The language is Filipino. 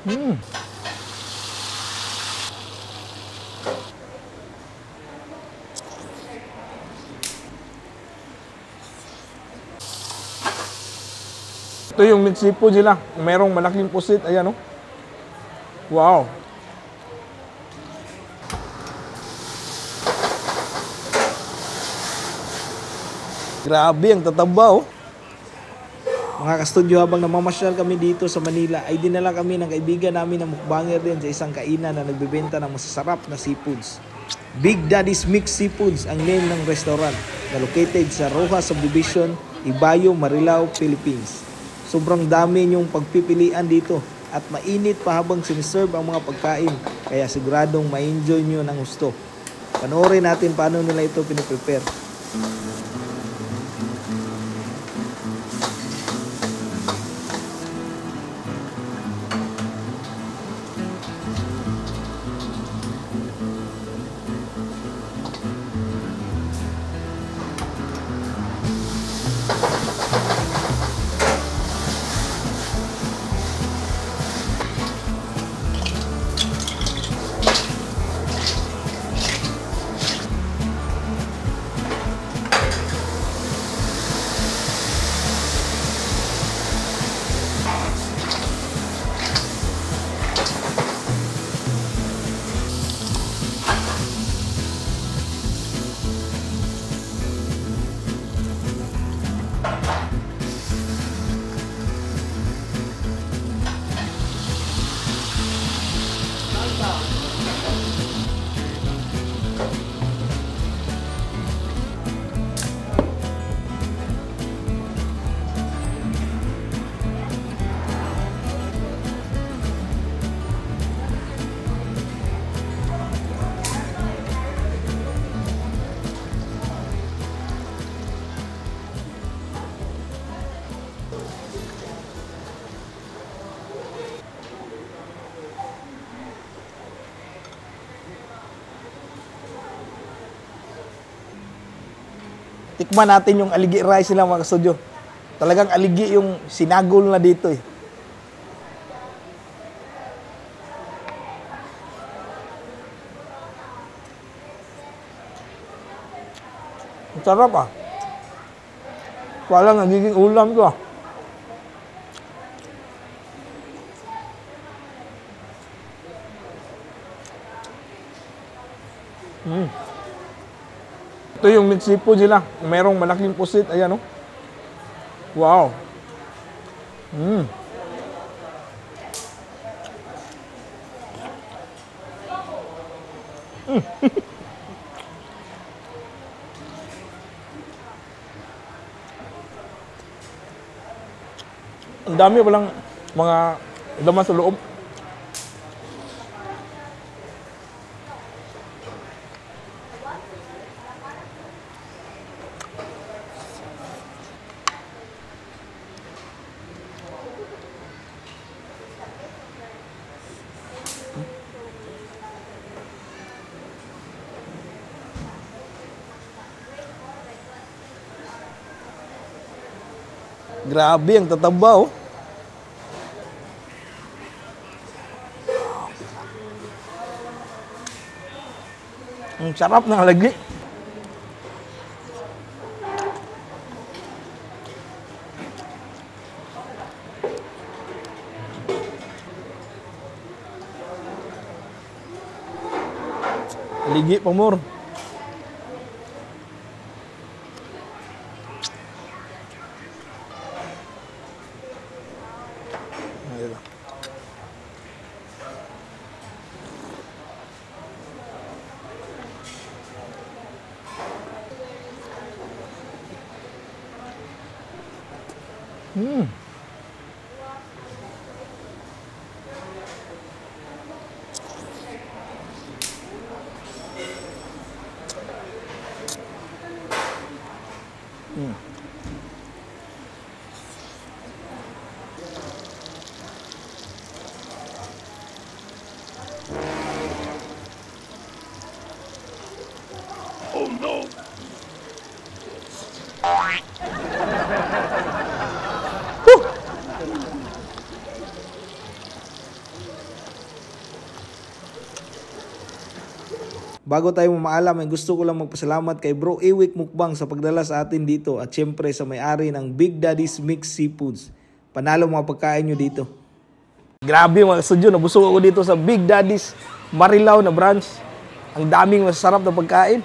Hmm. Ito yung mixed seafood sila. Merong malaking pusit. Ayan, oh. Wow. Grabe, ang tataba, oh. Mga kastudyo, habang namamasyal kami dito sa Manila, ay dinala kami ng kaibigan namin na mukbanger din sa isang kainan na nagbebenta ng masasarap na seafoods. Big Daddy's Mixed Seafoods ang name ng restaurant na located sa Rojas Subdivision, Ibayo, Marilao, Philippines. Sobrang dami niyong pagpipilian dito at mainit pa habang siniserve ang mga pagkain, kaya siguradong ma-enjoy nyo ng gusto. Panoorin natin paano nila ito piniprepare. Tikman natin yung aligi rice nila, mga kastudyo. Talagang aligi yung sinagol na dito, eh. Ang sarap, ah. Parang nagiging ulam to, ah. Ito yung mixed seafood sila. Merong malaking pusit. Ayan, oh. Wow. Ang dami palang mga laman sa loob. Grabe, ang tataba, oh. Ang sarap ng alagi. Aligi, pamor. Oh no! Bago tayo mamaalam, ay gusto ko lang magpasalamat kay Bro Ewik Mukbang sa pagdala sa atin dito at syempre sa may-ari ng Big Daddy's Mixed Seafoods. Panalo mga pagkain nyo dito. Grabe mga studio, nabusog ako dito sa Big Daddy's Marilao na branch. Ang daming masarap na pagkain.